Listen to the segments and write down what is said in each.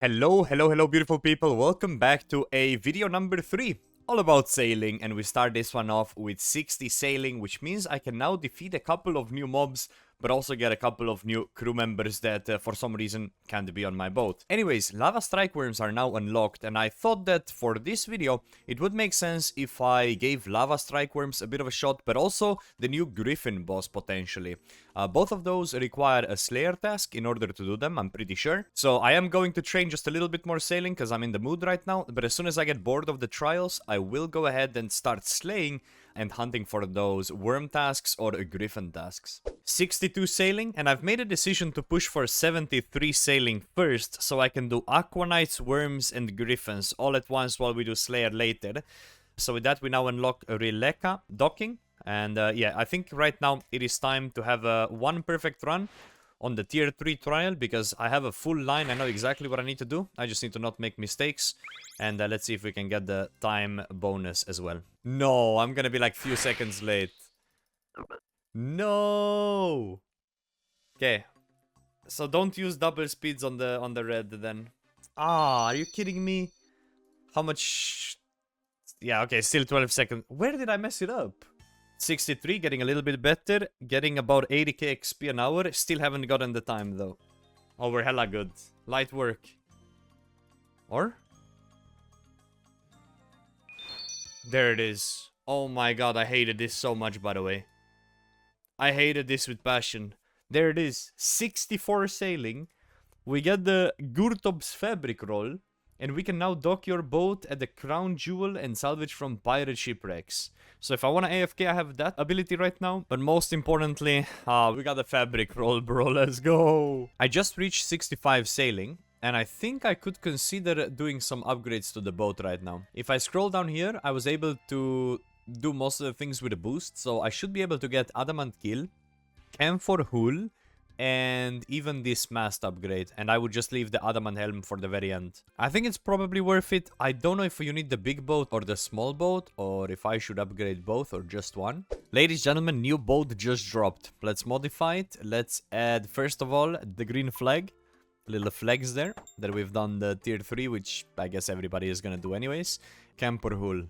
Hello, beautiful people. Welcome back to a video number 3, all about sailing. And we start this one off with 60 sailing, which means I can now defeat a couple of new mobs, but also get a couple of new crew members that for some reason can't be on my boat. Anyways, lava strike worms are now unlocked, and I thought that for this video, it would make sense if I gave lava strike worms a bit of a shot, but also the new griffin boss potentially. Both of those require a slayer task in order to do them, I'm pretty sure. So I am going to train just a little bit more sailing because I'm in the mood right now, but as soon as I get bored of the trials, I will go ahead and start slaying and hunting for those worm tasks or griffin tasks. 62 sailing, and I've made a decision to push for 73 sailing first, so I can do aqua knights, worms, and griffins all at once while we do slayer later. So with that, we now unlock Rileka docking. And yeah, I think right now it is time to have one perfect run on the tier 3 trial, because I have a full line. I know exactly what I need to do. I just need to not make mistakes. And let's see if we can get the time bonus as well. No, I'm gonna be like few seconds late. No. Okay. So don't use double speeds on the red then. Ah, are you kidding me? How much? Yeah, okay, still 12 seconds. Where did I mess it up? 63, getting a little bit better, getting about 80k XP an hour, still haven't gotten the time though. Oh, we're hella good. Light work. Or? There it is. Oh my god, I hated this so much, by the way. I hated this with passion. There it is, 64 sailing. We get the Gurtob's fabric roll, and we can now dock your boat at the crown jewel and salvage from pirate shipwrecks. So if I want to AFK, I have that ability right now. But most importantly, we got the fabric roll, bro. Let's go. I just reached 65 sailing, and I think I could consider doing some upgrades to the boat right now. If I scroll down here, I was able to do most of the things with a boost. So I should be able to get adamant kill, camphor hull, and even this mast upgrade, and I would just leave the adamant helm for the very end. I think it's probably worth it. I don't know if you need the big boat or the small boat, or if I should upgrade both or just one. Ladies and gentlemen, new boat just dropped. Let's modify it. Let's add, first of all, the green flag. Little flags there that we've done the tier 3, which I guess everybody is gonna do anyways. Camper hull.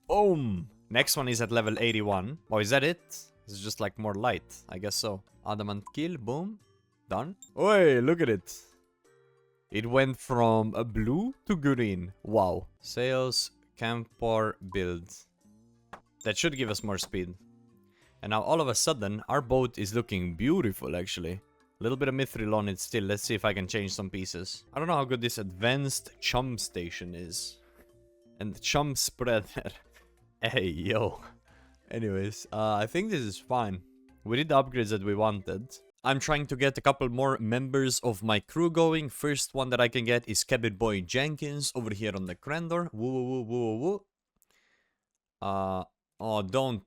Boom! Next one is at level 81. Oh, is that it? It's just like more light, I guess so. Adamant kill, boom, done. Oi, look at it. It went from a blue to green. Wow. Sails, camper, build. That should give us more speed. And now all of a sudden, our boat is looking beautiful, actually. A little bit of mithril on it still. Let's see if I can change some pieces. I don't know how good this advanced chum station is. And chum spreader. Hey, yo. Anyways, I think this is fine. We did the upgrades that we wanted. I'm trying to get a couple more members of my crew going. First one that I can get is Cabin Boy Jenkins over here on the Crandor. Woo. Oh, don't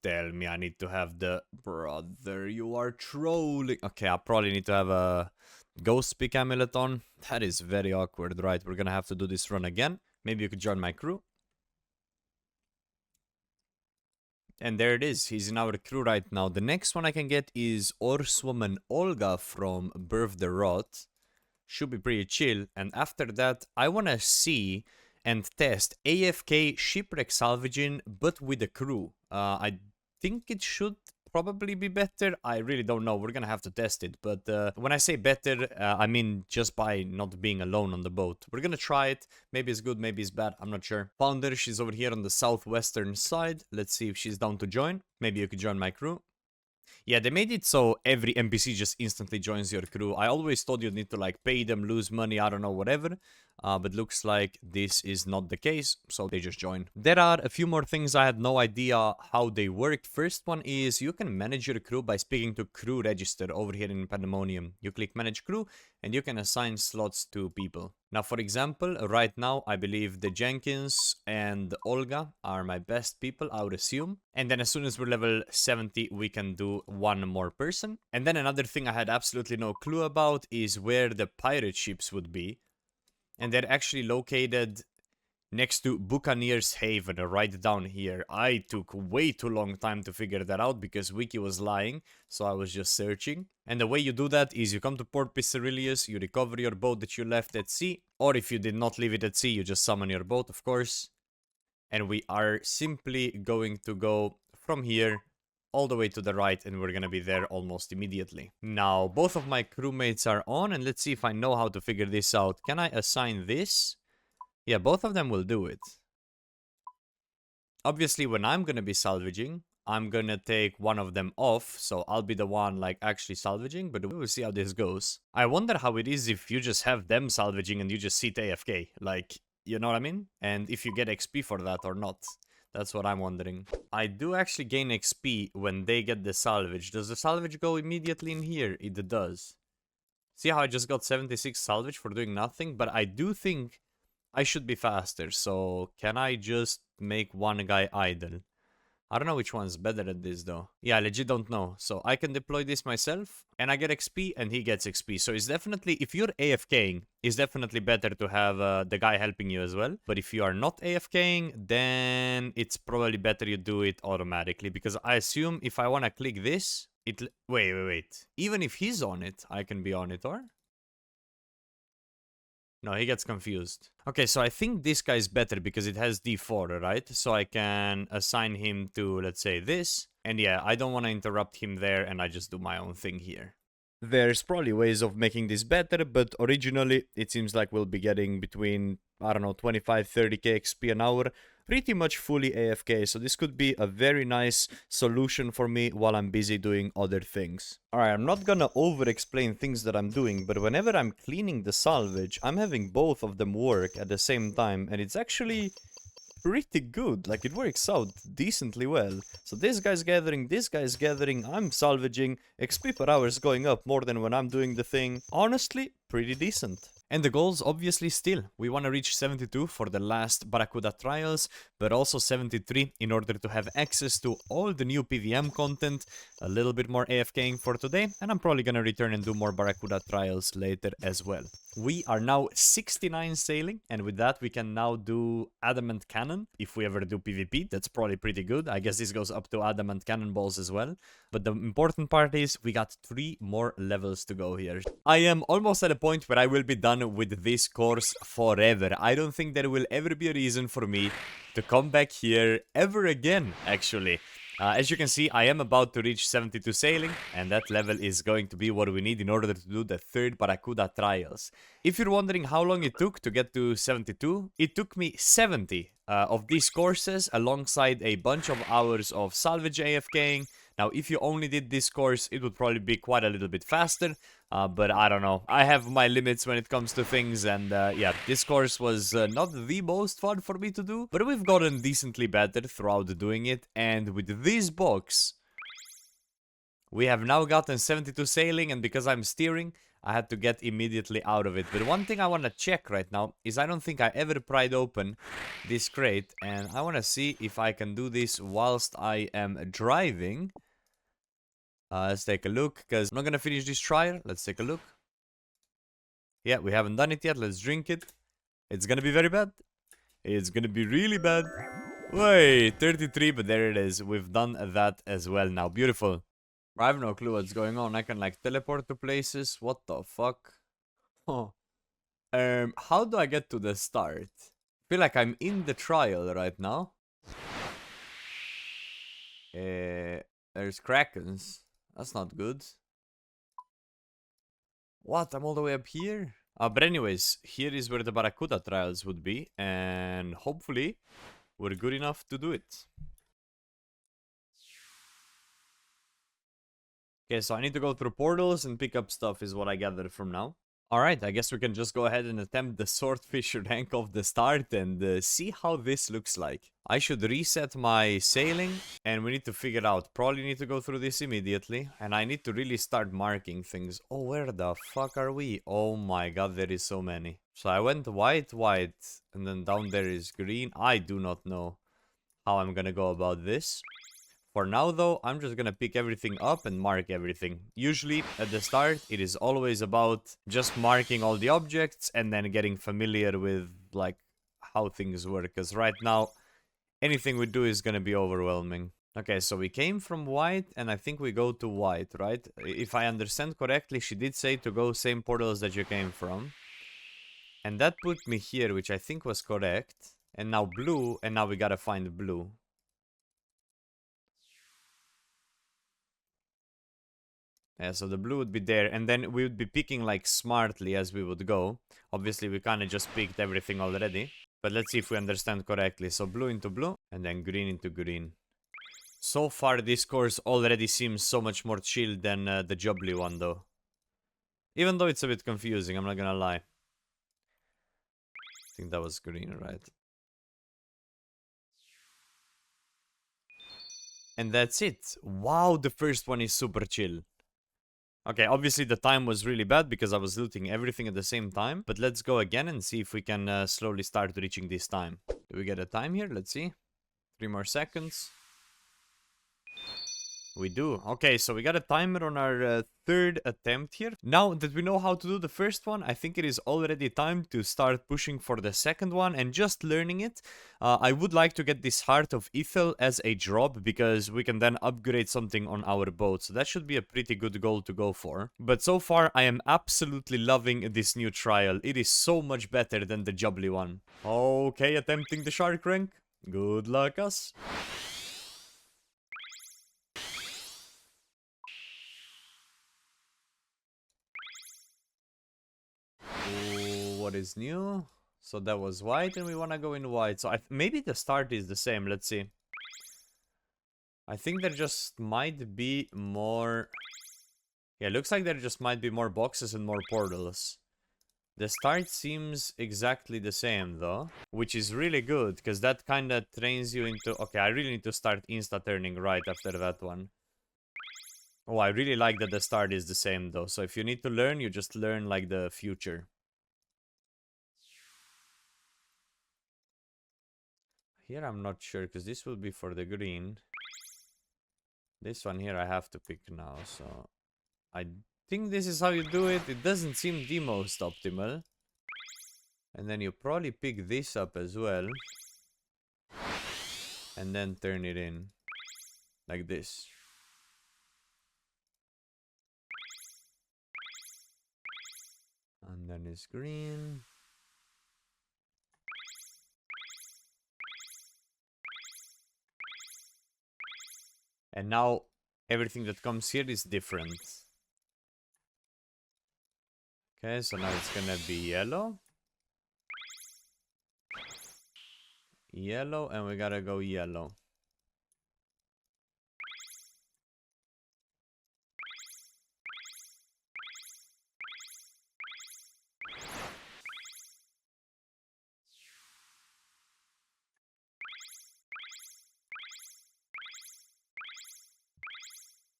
tell me I need to have the... Brother, you are trolling. Okay, I probably need to have a Ghost Peak Amulet on. That is very awkward, right? We're gonna have to do this run again. Maybe you could join my crew. And there it is, he's in our crew right now. The next one I can get is Orswoman Olga from Birth the Rot. Should be pretty chill. And after that, I want to see and test AFK shipwreck salvaging, but with a crew. I think it should probably be better. I really don't know. We're gonna have to test it. But when I say better, I mean just by not being alone on the boat. We're gonna try it. Maybe it's good, maybe it's bad. I'm not sure. Founder, she's over here on the southwestern side. Let's see if she's down to join. Maybe you could join my crew. Yeah, they made it so every NPC just instantly joins your crew. I always thought you'd need to like pay them, lose money, I don't know, whatever. But looks like this is not the case, so they just join. There are a few more things I had no idea how they worked. First one is you can manage your crew by speaking to crew register over here in Pandemonium. You click manage crew and you can assign slots to people. Now, for example, right now, I believe the Jenkins and Olga are my best people, I would assume. And then as soon as we're level 70, we can do one more person. And then another thing I had absolutely no clue about is where the pirate ships would be. And they're actually located next to Buccaneer's Haven, right down here. I took way too long time to figure that out because Wiki was lying, so I was just searching. And the way you do that is you come to Port Pisarilius, you recover your boat that you left at sea, or if you did not leave it at sea, you just summon your boat, of course. And we are simply going to go from here all the way to the right, and we're gonna be there almost immediately. Now, both of my crewmates are on, and let's see if I know how to figure this out. Can I assign this? Yeah, both of them will do it. Obviously, when I'm gonna be salvaging, I'm gonna take one of them off, so I'll be the one, like, actually salvaging, but we will see how this goes. I wonder how it is if you just have them salvaging and you just sit AFK, like, you know what I mean? And if you get XP for that or not. That's what I'm wondering. I do actually gain XP when they get the salvage. Does the salvage go immediately in here? It does. See how I just got 76 salvage for doing nothing? But I do think I should be faster. So can I just make one guy idle? I don't know which one's better at this though. Yeah, I legit don't know. So I can deploy this myself and I get XP and he gets XP. So it's definitely, if you're AFKing, it's definitely better to have the guy helping you as well. But if you are not AFKing, then it's probably better you do it automatically. Because I assume if I want to click this, wait. Even if he's on it, I can be on it, or? No, he gets confused. Okay, so I think this guy is better because it has D4, right? So I can assign him to, let's say, this. And yeah, I don't want to interrupt him there, and I just do my own thing here. There's probably ways of making this better, but originally it seems like we'll be getting between, I don't know, 25-30k XP an hour, pretty much fully AFK, so this could be a very nice solution for me while I'm busy doing other things. Alright, I'm not gonna over-explain things that I'm doing, but whenever I'm cleaning the salvage, I'm having both of them work at the same time, and it's actually pretty good. Like, it works out decently well. So this guy's gathering, I'm salvaging, XP per hour is going up more than when I'm doing the thing. Honestly, pretty decent. And the goals, obviously, still. We want to reach 72 for the last Barracuda trials, but also 73 in order to have access to all the new PVM content, a little bit more AFKing for today, and I'm probably going to return and do more Barracuda trials later as well. We are now 69 sailing, and with that we can now do Adamant Cannon. If we ever do PvP, that's probably pretty good. I guess this goes up to Adamant Cannonballs as well. But the important part is we got 3 more levels to go here. I am almost at a point where I will be done with this course forever. I don't think there will ever be a reason for me to come back here ever again, actually. As you can see, I am about to reach 72 sailing, and that level is going to be what we need in order to do the 3rd Barracuda trials. If you're wondering how long it took to get to 72, it took me 70 of these courses alongside a bunch of hours of salvage AFKing. Now, if you only did this course, it would probably be quite a little bit faster, but I don't know. I have my limits when it comes to things, and yeah, this course was not the most fun for me to do, but we've gotten decently better throughout doing it, and with this box, we have now gotten 72 sailing, and because I'm steering, I had to get immediately out of it. But one thing I want to check right now is I don't think I ever pried open this crate, and I want to see if I can do this whilst I am driving. Let's take a look, because I'm not going to finish this trial. Let's take a look. Yeah, we haven't done it yet. Let's drink it. It's going to be very bad. It's going to be really bad. Wait, 33, but there it is. We've done that as well now. Beautiful. I have no clue what's going on. I can, like, teleport to places. What the fuck? Oh. How do I get to the start? I feel like I'm in the trial right now. There's Krakens. That's not good. What? I'm all the way up here? But anyways, here is where the Barracuda trials would be. And hopefully, we're good enough to do it. Okay, so I need to go through portals and pick up stuff is what I gathered from now. Alright, I guess we can just go ahead and attempt the swordfish rank of the start and see how this looks like. I should reset my sailing, and we need to figure out. Probably need to go through this immediately, and I need to really start marking things. Oh, where the fuck are we? Oh my god, there is so many. So I went white, and then down there is green. I do not know how I'm gonna go about this. For now, though, I'm just gonna pick everything up and mark everything. Usually, at the start, it is always about just marking all the objects and then getting familiar with, like, how things work, because right now, anything we do is gonna be overwhelming. Okay, so we came from white, and I think we go to white, right? If I understand correctly, she did say to go same portals that you came from. And that put me here, which I think was correct. And now blue, and now we gotta find blue. Yeah, so the blue would be there, and then we would be picking like smartly as we would go. Obviously, we kind of just picked everything already. But let's see if we understand correctly. So blue into blue, and then green into green. So far, this course already seems so much more chill than the Jubbly one, though. Even though it's a bit confusing, I'm not gonna lie. I think that was green, right? And that's it. Wow, the first one is super chill. Okay, obviously the time was really bad because I was looting everything at the same time. But let's go again and see if we can slowly start reaching this time. Do we get a time here? Let's see. 3 more seconds. We do. Okay, so we got a timer on our third attempt here. Now that we know how to do the first one, I think it is already time to start pushing for the second one and just learning it. I would like to get this Heart of Ethel as a drop because we can then upgrade something on our boat. So that should be a pretty good goal to go for. But so far, I am absolutely loving this new trial. It is so much better than the Jubbly one. Okay, attempting the shark rank. Good luck, us. What is new? So that was white and we want to go in white. So maybe the start is the same. Let's see. I think there just might be more... Yeah, looks like there just might be more boxes and more portals. The start seems exactly the same though, which is really good because that kind of trains you into... Okay, I really need to start insta-turning right after that one. Oh, I really like that the start is the same though. So if you need to learn, you just learn like the future. Here I'm not sure, because this will be for the green. This one here I have to pick now, so... I think this is how you do it. It doesn't seem the most optimal. And then you probably pick this up as well. And then turn it in. Like this. And then it's green. And now, everything that comes here is different. Okay, so now it's gonna be yellow. Yellow, and we gotta go yellow.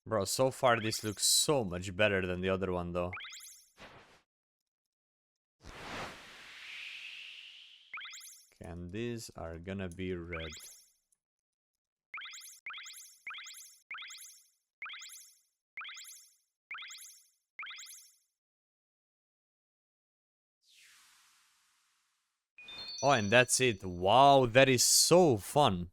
Bro, so far this looks so much better than the other one though. Okay, and these are gonna be red. Oh, and that's it. Wow, that is so fun.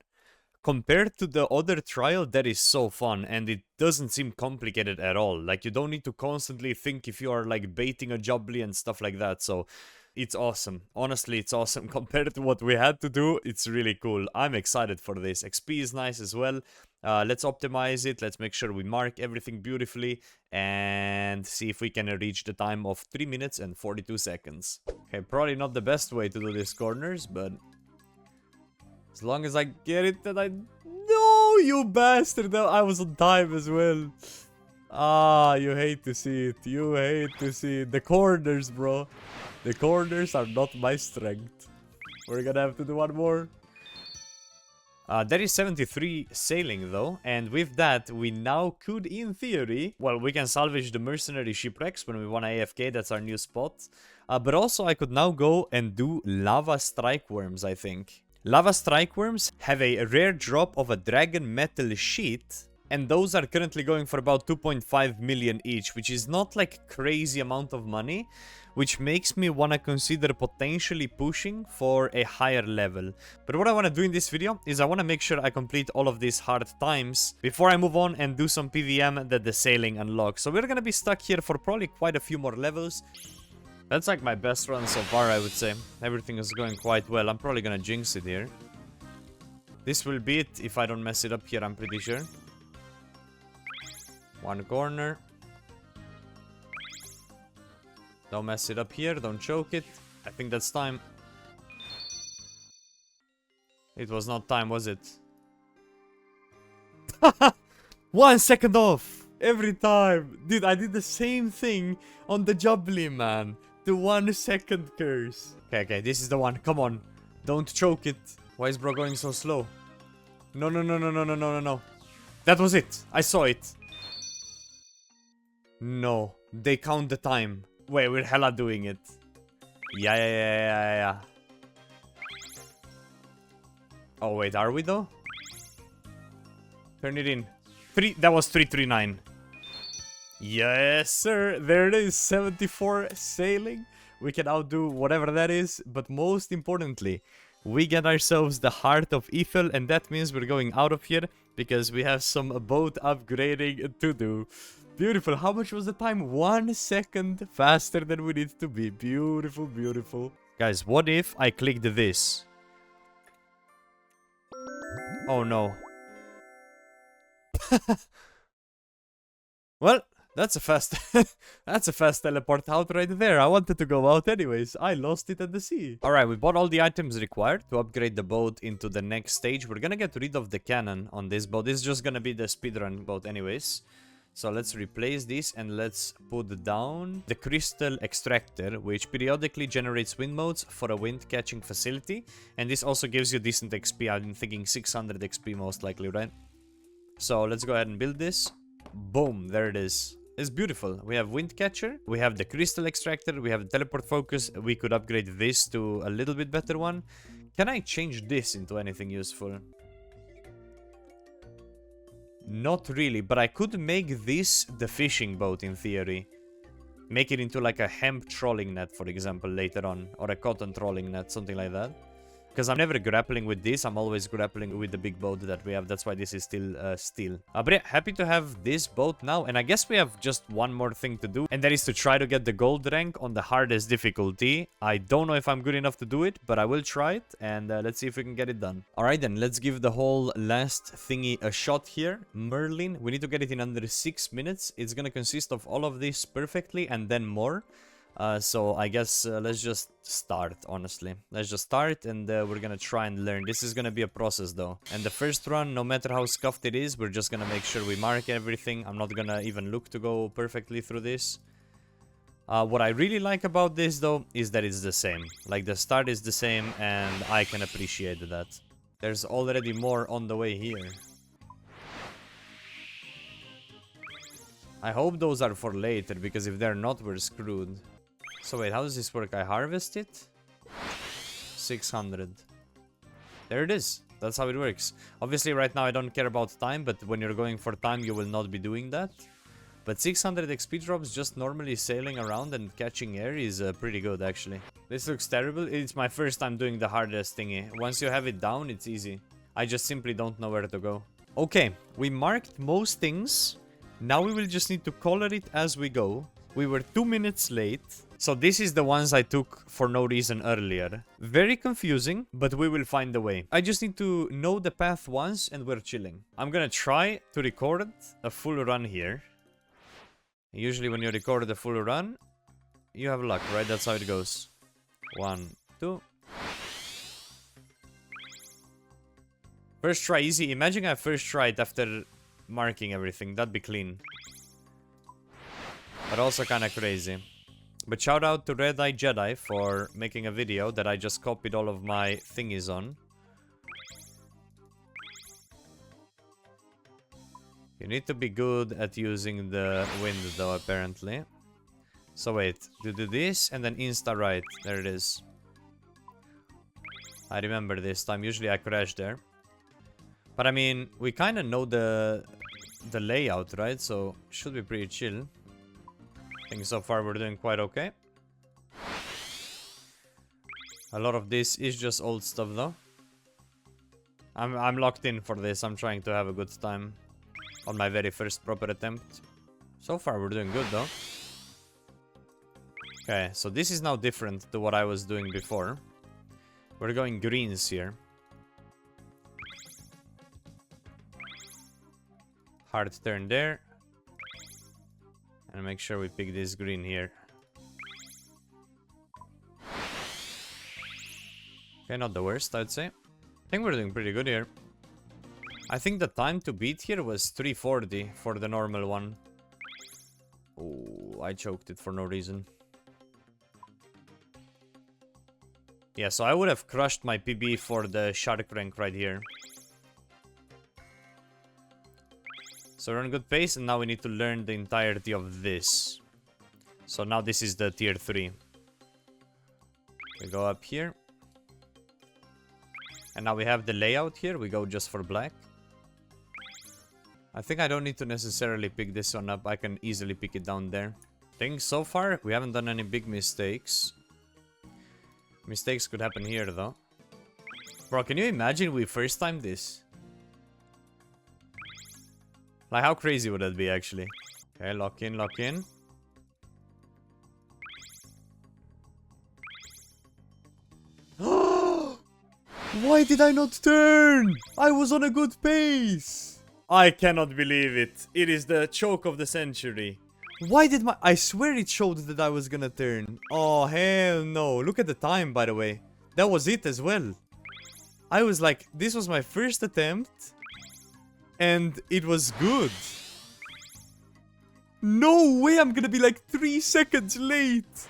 Compared to the other trial, that is so fun, and it doesn't seem complicated at all. Like, you don't need to constantly think if you are, like, baiting a Jubbly and stuff like that, so... It's awesome. Honestly, it's awesome. Compared to what we had to do, it's really cool. I'm excited for this. XP is nice as well. Let's optimize it. Let's make sure we mark everything beautifully. And see if we can reach the time of 3 minutes and 42 seconds. Okay, probably not the best way to do these corners, but... As long as I get it, then I... No, you bastard! I was on time as well. Ah, you hate to see it. You hate to see it. The corners, bro. The corners are not my strength. We're gonna have to do one more. There is 73 sailing though, and with that we now could, in theory, well, we can salvage the mercenary shipwrecks when we want AFK, that's our new spot. But also I could now go and do lava strike worms, I think. Lava strike worms have a rare drop of a dragon metal sheet, And those are currently going for about 2.5 million each, which is not like crazy amount of money, which makes me want to consider potentially pushing for a higher level. But what I want to do in this video is I want to make sure I complete all of these hard times before I move on and do some PVM that the sailing unlocks. So we're going to be stuck here for probably quite a few more levels. That's like my best run so far, I would say. Everything is going quite well. I'm probably going to jinx it here. This will be it if I don't mess it up here, I'm pretty sure. One corner. Don't mess it up here, don't choke it. I think that's time. It was not time, was it? 1 second off! Every time! Dude, I did the same thing on the Jubbly, man. The 1 second curse. Okay, this is the one. Come on. Don't choke it. Why is bro going so slow? No. That was it. I saw it. No. They count the time. Wait, we're hella doing it. Yeah. Oh, wait, are we though? Turn it in. That was 339. Yes, sir. There it is. 74 sailing. We can outdo whatever that is. But most importantly, we get ourselves the Heart of Ethel. And that means we're going out of here because we have some boat upgrading to do. Beautiful. How much was the time? 1 second faster than we need to be. Beautiful, beautiful. Guys, what if I clicked this? Oh, no. Well, that's a fast... that's a fast teleport out right there. I wanted to go out anyways. I lost it at the sea. Alright, we bought all the items required to upgrade the boat into the next stage. We're gonna get rid of the cannon on this boat. This is just gonna be the speedrun boat anyways. So let's replace this and let's put down the crystal extractor, which periodically generates wind modes for a wind catching facility. And this also gives you decent XP. I'm thinking 600 XP most likely, right? So let's go ahead and build this. Boom, there it is. It's beautiful. We have wind catcher, we have the crystal extractor, we have the teleport focus. We could upgrade this to a little bit better one. Can I change this into anything useful? Not really, but I could make this the fishing boat in theory. Make it into like a hemp trolling net, for example, later on. Or a cotton trolling net, something like that. Because I'm never grappling with this, I'm always grappling with the big boat that we have. That's why this is still steel. But yeah, happy to have this boat now. And I guess we have just one more thing to do. And that is to try to get the gold rank on the hardest difficulty. I don't know if I'm good enough to do it, but I will try it. And let's see if we can get it done. Alright then, let's give the whole last thingy a shot here. Merlin, we need to get it in under 6 minutes. It's gonna consist of all of this perfectly and then more. So I guess let's just start, honestly. Let's just start and we're gonna try and learn. This is gonna be a process though. And the first run, no matter how scuffed it is, we're just gonna make sure we mark everything. I'm not gonna even look to go perfectly through this. What I really like about this though is that it's the same. Like the start is the same and I can appreciate that. There's already more on the way here. I hope those are for later, because if they're not, we're screwed. So wait, how does this work? I harvest it? 600. There it is. That's how it works. Obviously, right now I don't care about time, but when you're going for time, you will not be doing that. But 600 XP drops just normally sailing around and catching air is pretty good, actually. This looks terrible. It's my first time doing the hardest thingy. Once you have it down, it's easy. I just simply don't know where to go. Okay, we marked most things. Now we will just need to color it as we go. We were 2 minutes late. So this is the ones I took for no reason earlier. Very confusing, but we will find a way. I just need to know the path once and we're chilling. I'm gonna try to record a full run here. Usually when you record a full run, you have luck, right? That's how it goes. 1, 2. First try easy. Imagine I first tried after marking everything. That'd be clean. But also kind of crazy. But shout out to Red Eye Jedi for making a video that I just copied all of my thingies on. You need to be good at using the wind though, apparently. So wait, do this and then insta right. There it is. I remember this time. Usually I crash there. But I mean, we kind of know the the layout, right? So should be pretty chill. I think so far we're doing quite okay. A lot of this is just old stuff though. I'm locked in for this. I'm trying to have a good time on my very first proper attempt. So far we're doing good though. Okay, so this is now different to what I was doing before. We're going greens here. Hard turn there. And make sure we pick this green here. Okay, not the worst, I'd say. I think we're doing pretty good here. I think the time to beat here was 340 for the normal one. Oh, I choked it for no reason. Yeah, so I would have crushed my PB for the shark rank right here. So we're on good pace, and now we need to learn the entirety of this. So now this is the tier 3. We go up here. And now we have the layout here. We go just for black. I think I don't need to necessarily pick this one up. I can easily pick it down there. I think so far we haven't done any big mistakes. Mistakes could happen here though. Bro, can you imagine we first time this? Like, how crazy would that be actually? Okay, lock in, lock in. Why did I not turn? I was on a good pace. I cannot believe it. It is the choke of the century. Why did my... I swear it showed that I was gonna turn. Oh, hell no. Look at the time, by the way. That was it as well. I was like, this was my first attempt. And it was good. No way I'm gonna be like 3 seconds late.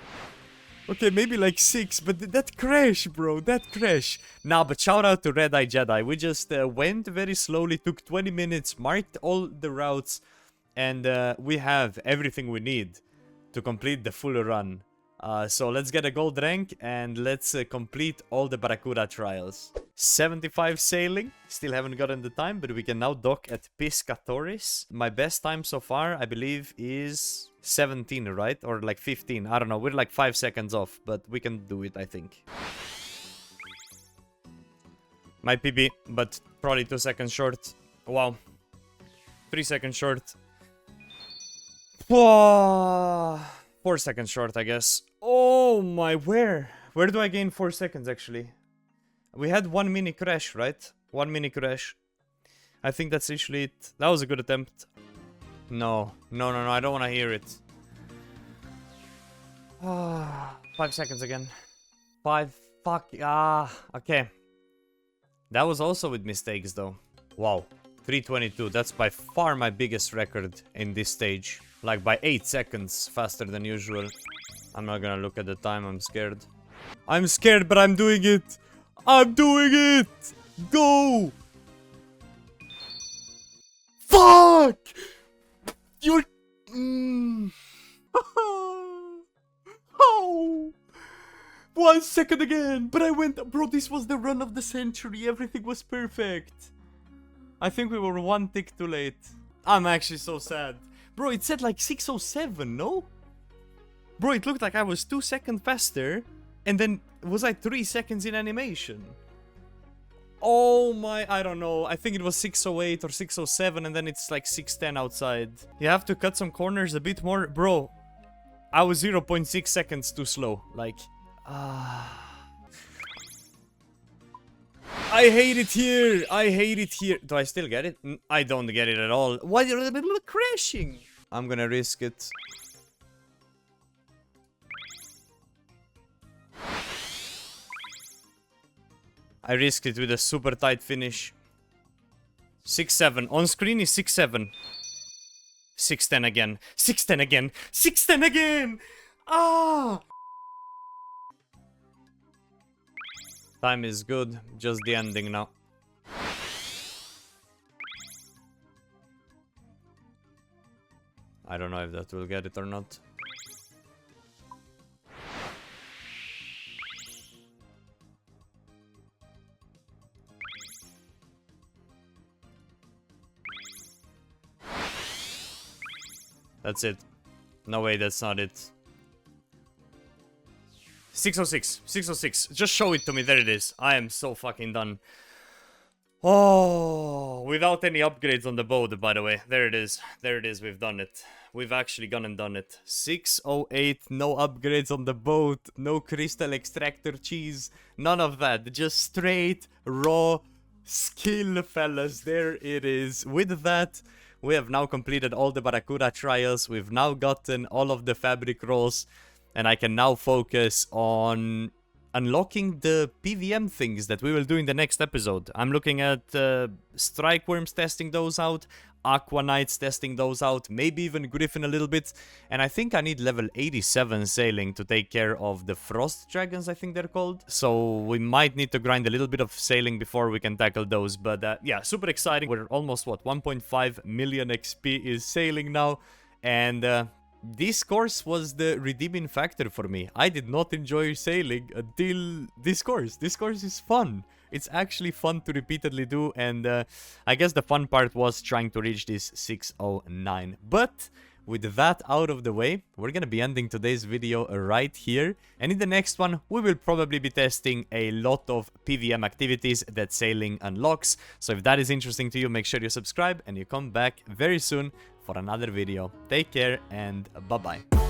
Okay, maybe like 6, but that crash, bro, that crash. Nah, but shout out to Red Eye Jedi. We just went very slowly, took 20 minutes, marked all the routes, and we have everything we need to complete the full run. So let's get a gold rank, and let's complete all the Barracuda trials. 75 sailing, still haven't gotten the time, but we can now dock at Piscatores. My best time so far, I believe, is 17, right? Or like 15, I don't know, we're like 5 seconds off, but we can do it, I think. My PB, but probably 2 seconds short. Wow. 3 seconds short. Whoa. 4 seconds short, I guess. Oh my, where do I gain 4 seconds actually? We had one mini crash, right? One mini crash. I think that's usually it. That was a good attempt. No, I don't want to hear it. 5 seconds again. 5, fuck, okay. That was also with mistakes though. Wow, 322, that's by far my biggest record in this stage. Like by 8 seconds faster than usual. I'm not gonna look at the time, I'm scared. I'm scared, but I'm doing it! I'm doing it! Go! Fuck! You're... Oh! 1 second again! But I went... Bro, this was the run of the century. Everything was perfect. I think we were 1 tick too late. I'm actually so sad. Bro, it said like 607, no? Bro, it looked like I was 2 seconds faster. And then was I 3 seconds in animation? Oh my, I don't know. I think it was 608 or 607 and then it's like 610 outside. You have to cut some corners a bit more. Bro, I was 0.6 seconds too slow. Like, I hate it here. I hate it here. Do I still get it? I don't get it at all. Why are they crashing? I'm gonna risk it. I risked it with a super tight finish. 6-7. On screen is 6-7. 6-10 again. 6-10 again. 6-10 again! Ah! Time is good. Just the ending now. I don't know if that will get it or not. That's it. No way, that's not it. 606. 606. Just show it to me. There it is. I am so fucking done. Oh, without any upgrades on the boat, by the way. There it is. There it is. We've done it. We've actually gone and done it. 608. No upgrades on the boat. No crystal extractor cheese. None of that. Just straight, raw skill, fellas. There it is. With that, we have now completed all the barracuda trials. We've now gotten all of the fabric rolls. And I can now focus on unlocking the PVM things that we will do in the next episode. I'm looking at strike worms, testing those out, aqua knights, testing those out, maybe even griffin a little bit, and I think I need level 87 sailing to take care of the frost dragons, I think they're called. So we might need to grind a little bit of sailing before we can tackle those, but yeah, super exciting. We're almost, what, 1.5 million XP is sailing now, and this course was the redeeming factor for me. I did not enjoy sailing until this course. This course is fun. It's actually fun to repeatedly do, and I guess the fun part was trying to reach this 609. But with that out of the way, we're gonna be ending today's video right here, and in the next one we will probably be testing a lot of PVM activities that sailing unlocks. So if that is interesting to you, make sure you subscribe and you come back very soon for another video. Take care and bye bye.